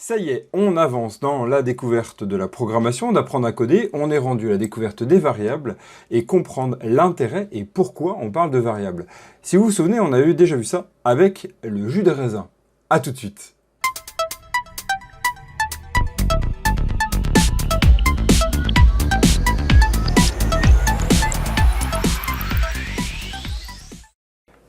Ça y est, on avance dans la découverte de la programmation, d'apprendre à coder. On est rendu à la découverte des variables et comprendre l'intérêt et pourquoi on parle de variables. Si vous vous souvenez, on a déjà vu ça avec le jus de raisin. A tout de suite.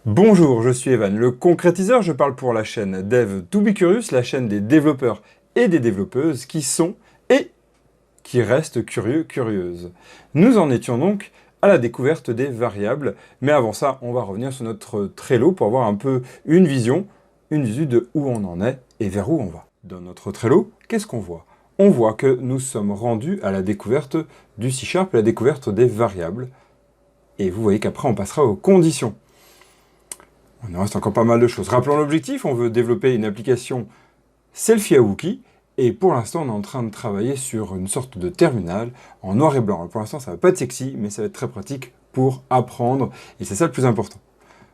Bonjour, je suis Evan, le concrétiseur. Je parle pour la chaîne Dev to be Curious, la chaîne des développeurs et des développeuses qui sont et qui restent curieux, curieuses. Nous en étions donc à la découverte des variables, mais avant ça, on va revenir sur notre Trello pour avoir un peu une vision de où on en est et vers où on va. Dans notre Trello, qu'est-ce qu'on voit? On voit que nous sommes rendus à la découverte du C#, la découverte des variables, et vous voyez qu'après on passera aux conditions. Il nous reste encore pas mal de choses. Rappelons l'objectif, on veut développer une application selfie à Wookie, et pour l'instant, on est en train de travailler sur une sorte de terminal en noir et blanc. Pour l'instant, ça va pas être sexy, mais ça va être très pratique pour apprendre, et c'est ça le plus important.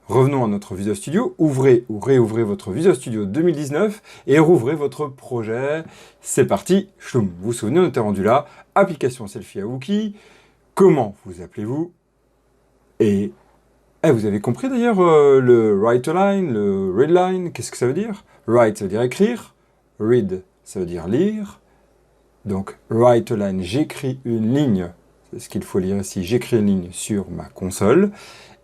Revenons à notre Visual Studio, ouvrez ou réouvrez votre Visual Studio 2019 et rouvrez votre projet. C'est parti, choum. Vous vous souvenez, on était rendu là, application selfie à Wookie, comment vous appelez-vous? Et vous avez compris d'ailleurs le write line, le read line, qu'est-ce que ça veut dire? Write, ça veut dire écrire. Read, ça veut dire lire. Donc, write line, j'écris une ligne. C'est ce qu'il faut lire ici. J'écris une ligne sur ma console.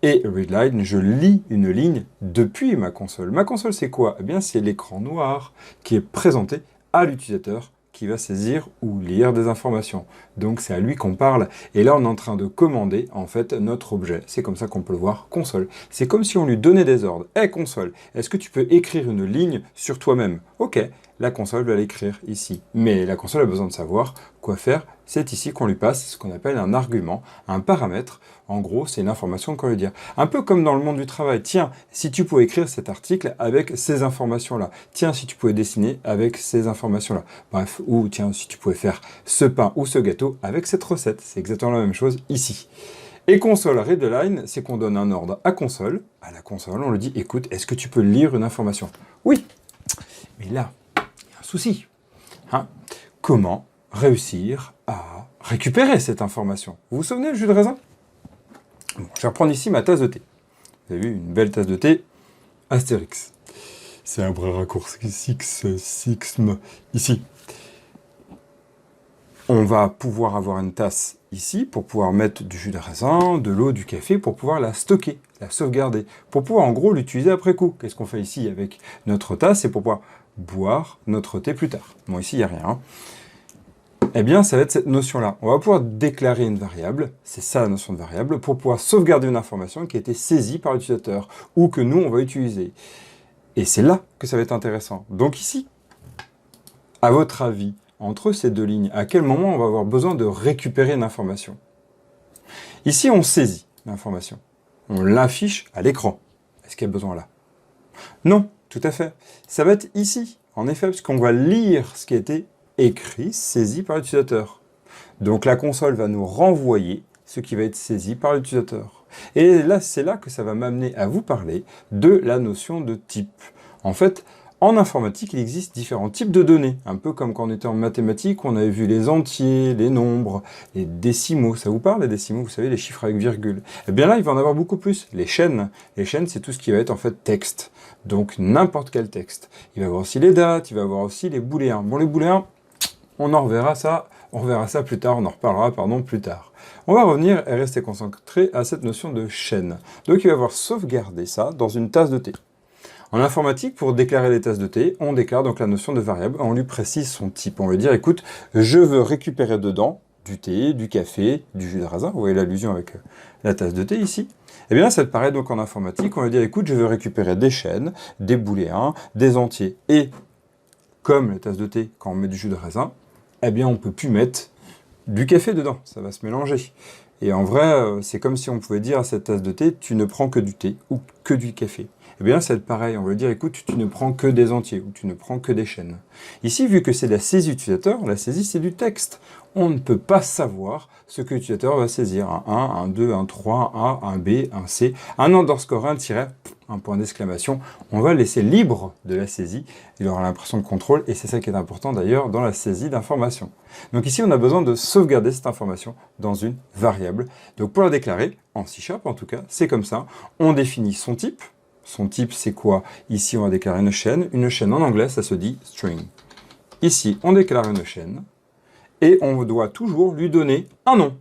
Et read line, je lis une ligne depuis ma console. Ma console, c'est quoi? Eh bien, c'est l'écran noir qui est présenté à l'utilisateur qui va saisir ou lire des informations. Donc c'est à lui qu'on parle. Et là, on est en train de commander, en fait, notre objet. C'est comme ça qu'on peut le voir, console. C'est comme si on lui donnait des ordres. Hey, console, est-ce que tu peux écrire une ligne sur toi-même? Ok, la console va l'écrire ici. Mais la console a besoin de savoir quoi faire. C'est ici qu'on lui passe ce qu'on appelle un argument, un paramètre. En gros, c'est une information qu'on veut dire. Un peu comme dans le monde du travail. Tiens, si tu pouvais écrire cet article avec ces informations-là. Tiens, si tu pouvais dessiner avec ces informations-là. Bref, ou tiens, si tu pouvais faire ce pain ou ce gâteau avec cette recette. C'est exactement la même chose ici. Et console readline, c'est qu'on donne un ordre à la console, on lui dit, écoute, est-ce que tu peux lire une information? Oui, mais là, il y a un souci. Hein? Comment réussir à récupérer cette information? Vous vous souvenez le jus de raisin? Bon, je vais reprendre ici ma tasse de thé. Vous avez vu, une belle tasse de thé, Astérix. C'est un vrai raccourci, Sixme, ici. On va pouvoir avoir une tasse ici pour pouvoir mettre du jus de raisin, de l'eau, du café, pour pouvoir la stocker, la sauvegarder, pour pouvoir en gros l'utiliser après coup. Qu'est-ce qu'on fait ici avec notre tasse? C'est pour pouvoir boire notre thé plus tard. Bon, ici, il n'y a rien. Eh bien, ça va être cette notion-là. On va pouvoir déclarer une variable, c'est ça la notion de variable, pour pouvoir sauvegarder une information qui a été saisie par l'utilisateur, ou que nous, on va utiliser. Et c'est là que ça va être intéressant. Donc ici, à votre avis, entre ces deux lignes, à quel moment on va avoir besoin de récupérer une information? Ici, on saisit l'information. On l'affiche à l'écran. Est-ce qu'il y a besoin là? Non, tout à fait. Ça va être ici, en effet, parce qu'on va lire ce qui a été écrit, saisi par l'utilisateur. Donc la console va nous renvoyer ce qui va être saisi par l'utilisateur. Et là, c'est là que ça va m'amener à vous parler de la notion de type. En fait, en informatique, il existe différents types de données. Un peu comme quand on était en mathématiques, on avait vu les entiers, les nombres, les décimaux. Ça vous parle, les décimaux? Vous savez, les chiffres avec virgule. Eh bien là, il va en avoir beaucoup plus. Les chaînes. Les chaînes, c'est tout ce qui va être en fait texte. Donc n'importe quel texte. Il va y avoir aussi les dates, il va y avoir aussi les booléens. Bon, les booléens, on verra ça plus tard, on en reparlera, plus tard. On va revenir et rester concentré à cette notion de chaîne. Donc il va avoir sauvegardé ça dans une tasse de thé. En informatique, pour déclarer les tasses de thé, on déclare donc la notion de variable, on lui précise son type. On va dire, écoute, je veux récupérer dedans du thé, du café, du jus de raisin. Vous voyez l'allusion avec la tasse de thé ici. Eh bien, ça te paraît donc en informatique, on va dire, écoute, je veux récupérer des chaînes, des booléens, des entiers. Et comme la tasse de thé, quand on met du jus de raisin, eh bien, on ne peut plus mettre du café dedans, ça va se mélanger. Et en vrai, c'est comme si on pouvait dire à cette tasse de thé, tu ne prends que du thé ou que du café. Eh bien, c'est pareil, on veut dire, écoute, tu ne prends que des entiers, ou tu ne prends que des chaînes. Ici, vu que c'est la saisie utilisateur, la saisie, c'est du texte. On ne peut pas savoir ce que l'utilisateur va saisir. Un 1, un 2, un 3, un A, un B, un C, un underscore, un tiret, un point d'exclamation. On va laisser libre de la saisie. Il aura l'impression de contrôle, et c'est ça qui est important d'ailleurs dans la saisie d'informations. Donc ici, on a besoin de sauvegarder cette information dans une variable. Donc pour la déclarer, en C# en tout cas, c'est comme ça. On définit son type. Son type, c'est quoi? Ici, on va déclarer une chaîne. Une chaîne en anglais, ça se dit string. Ici, on déclare une chaîne. Et on doit toujours lui donner un nom.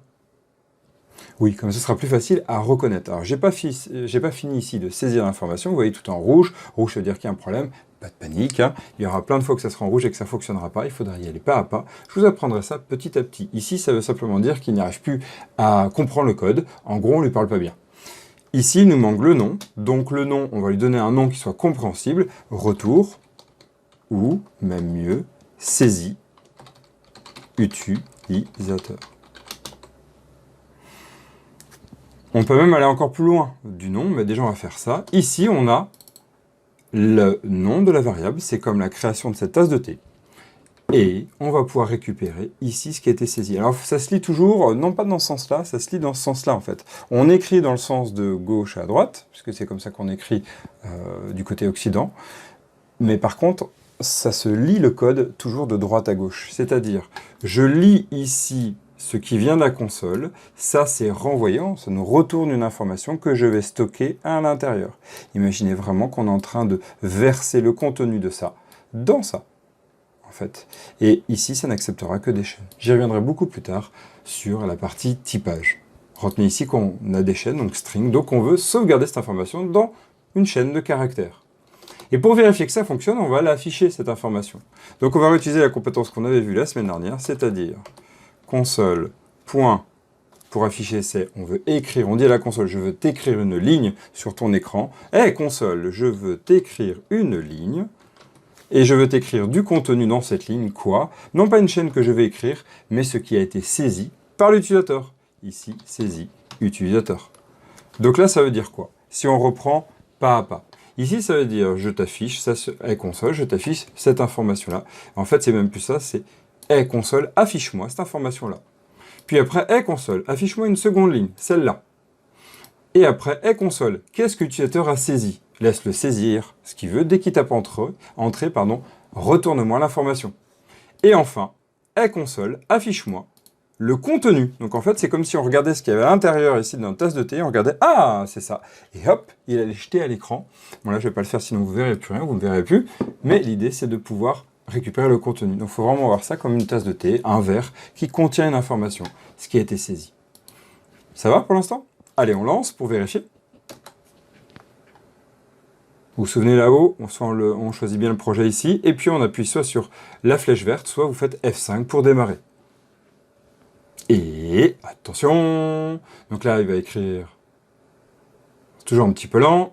Oui, comme ça sera plus facile à reconnaître. Alors, j'ai pas fini ici de saisir l'information. Vous voyez tout en rouge. Rouge, ça veut dire qu'il y a un problème. Pas de panique. Hein. Il y aura plein de fois que ça sera en rouge et que ça ne fonctionnera pas. Il faudra y aller pas à pas. Je vous apprendrai ça petit à petit. Ici, ça veut simplement dire qu'il n'arrive plus à comprendre le code. En gros, on ne lui parle pas bien. Ici, il nous manque le nom. Donc, le nom, on va lui donner un nom qui soit compréhensible. Retour, ou, même mieux, saisie utilisateur. On peut même aller encore plus loin du nom, mais déjà on va faire ça. Ici, on a le nom de la variable, c'est comme la création de cette tasse de thé. Et on va pouvoir récupérer ici ce qui a été saisi. Alors ça se lit toujours, non pas dans ce sens-là, ça se lit dans ce sens-là en fait. On écrit dans le sens de gauche à droite, puisque c'est comme ça qu'on écrit du côté occident. Mais par contre, ça se lit le code toujours de droite à gauche. C'est-à-dire, je lis ici ce qui vient de la console, ça c'est renvoyant, ça nous retourne une information que je vais stocker à l'intérieur. Imaginez vraiment qu'on est en train de verser le contenu de ça dans ça, en fait. Et ici, ça n'acceptera que des chaînes. J'y reviendrai beaucoup plus tard sur la partie typage. Retenez ici qu'on a des chaînes, donc string, donc on veut sauvegarder cette information dans une chaîne de caractères. Et pour vérifier que ça fonctionne, on va l'afficher, cette information. Donc on va réutiliser la compétence qu'on avait vue la semaine dernière, c'est-à-dire console, point, pour afficher c'est, on veut écrire, on dit à la console, je veux t'écrire une ligne sur ton écran. Hey console, je veux t'écrire une ligne, et je veux t'écrire du contenu dans cette ligne, quoi? Non pas une chaîne que je vais écrire, mais ce qui a été saisi par l'utilisateur. Ici, saisi utilisateur. Donc là, ça veut dire quoi? Si on reprend pas à pas. Ici, ça veut dire, je t'affiche, ça, hey console, je t'affiche cette information-là. En fait, c'est même plus ça, c'est, hey console, affiche-moi cette information-là. Puis après, hey console, affiche-moi une seconde ligne, celle-là. Et après, hey console, qu'est-ce que l'utilisateur a saisi? Laisse-le saisir, ce qu'il veut, dès qu'il tape entrée, retourne-moi l'information. Et enfin, hey console, affiche-moi le contenu. Donc en fait, c'est comme si on regardait ce qu'il y avait à l'intérieur ici dans notre tasse de thé, on regardait, ah, c'est ça. Et hop, il allait jeter à l'écran. Bon là, je ne vais pas le faire, sinon vous ne verrez plus rien, vous ne verrez plus. Mais l'idée, c'est de pouvoir récupérer le contenu. Donc il faut vraiment voir ça comme une tasse de thé, un verre, qui contient une information, ce qui a été saisi. Ça va pour l'instant? Allez, on lance pour vérifier. Vous vous souvenez là-haut, on choisit bien le projet ici, et puis on appuie soit sur la flèche verte, soit vous faites F5 pour démarrer. Et attention, donc là il va écrire, c'est toujours un petit peu lent.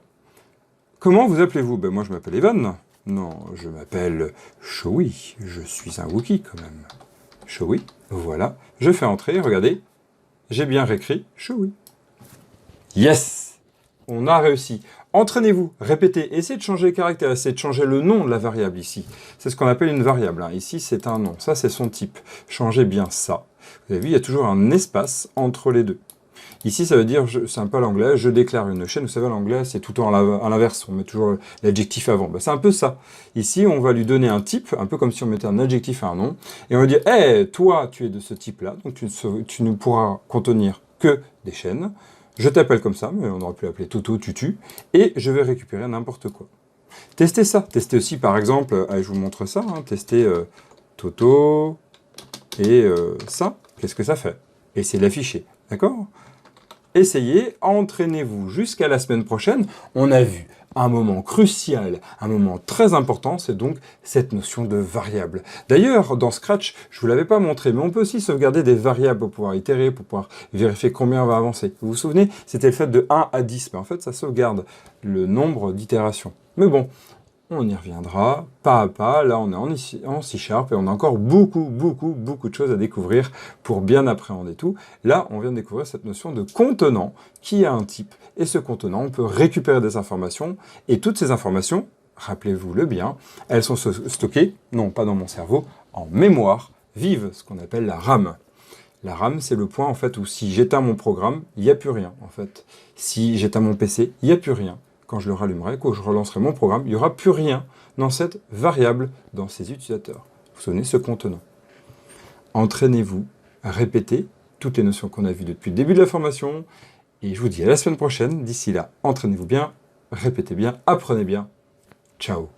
Comment vous appelez-vous? Ben moi je m'appelle Evan. Non, je m'appelle Shoei, je suis un Wookie quand même. Shoei, voilà. Je fais entrer, regardez, j'ai bien réécrit Shoei. Yes! On a réussi. Entraînez-vous, répétez, essayez de changer les caractères, essayez de changer le nom de la variable ici. C'est ce qu'on appelle une variable. Hein. Ici, c'est un nom. Ça, c'est son type. Changez bien ça. Vous avez vu, il y a toujours un espace entre les deux. Ici, ça veut dire, c'est un peu à l'anglais, je déclare une chaîne. Vous savez, l'anglais, c'est tout le temps à l'inverse. On met toujours l'adjectif avant. Ben, c'est un peu ça. Ici, on va lui donner un type, un peu comme si on mettait un adjectif à un nom. Et on va dire, hey, toi, tu es de ce type-là, donc tu ne pourras contenir que des chaînes. Je t'appelle comme ça, mais on aurait pu l'appeler Toto, Tutu, et je vais récupérer n'importe quoi. Testez ça. Testez aussi, par exemple, allez, je vous montre ça, hein, testez Toto et ça. Qu'est-ce que ça fait? Essayez de l'afficher, d'accord? Essayez, entraînez-vous jusqu'à la semaine prochaine. On a vu un moment crucial, un moment très important, c'est donc cette notion de variable. D'ailleurs, dans Scratch, je ne vous l'avais pas montré, mais on peut aussi sauvegarder des variables pour pouvoir itérer, pour pouvoir vérifier combien on va avancer. Vous vous souvenez, c'était le fait de 1 à 10, mais en fait, ça sauvegarde le nombre d'itérations. Mais bon, On y reviendra pas à pas. Là, on est en C# et on a encore beaucoup de choses à découvrir pour bien appréhender tout. Là, on vient de découvrir cette notion de contenant qui a un type. Et ce contenant, on peut récupérer des informations. Et toutes ces informations, rappelez-vous-le bien, elles sont stockées, non pas dans mon cerveau, en mémoire vive, ce qu'on appelle la RAM. La RAM, c'est le point en fait où si j'éteins mon programme, il n'y a plus rien en fait. Si j'éteins mon PC, il n'y a plus rien. Quand je le rallumerai, quand je relancerai mon programme, il n'y aura plus rien dans cette variable, dans ces utilisateurs. Vous vous souvenez, ce contenant. Entraînez-vous à répéter toutes les notions qu'on a vues depuis le début de la formation. Et je vous dis à la semaine prochaine. D'ici là, entraînez-vous bien, répétez bien, apprenez bien. Ciao.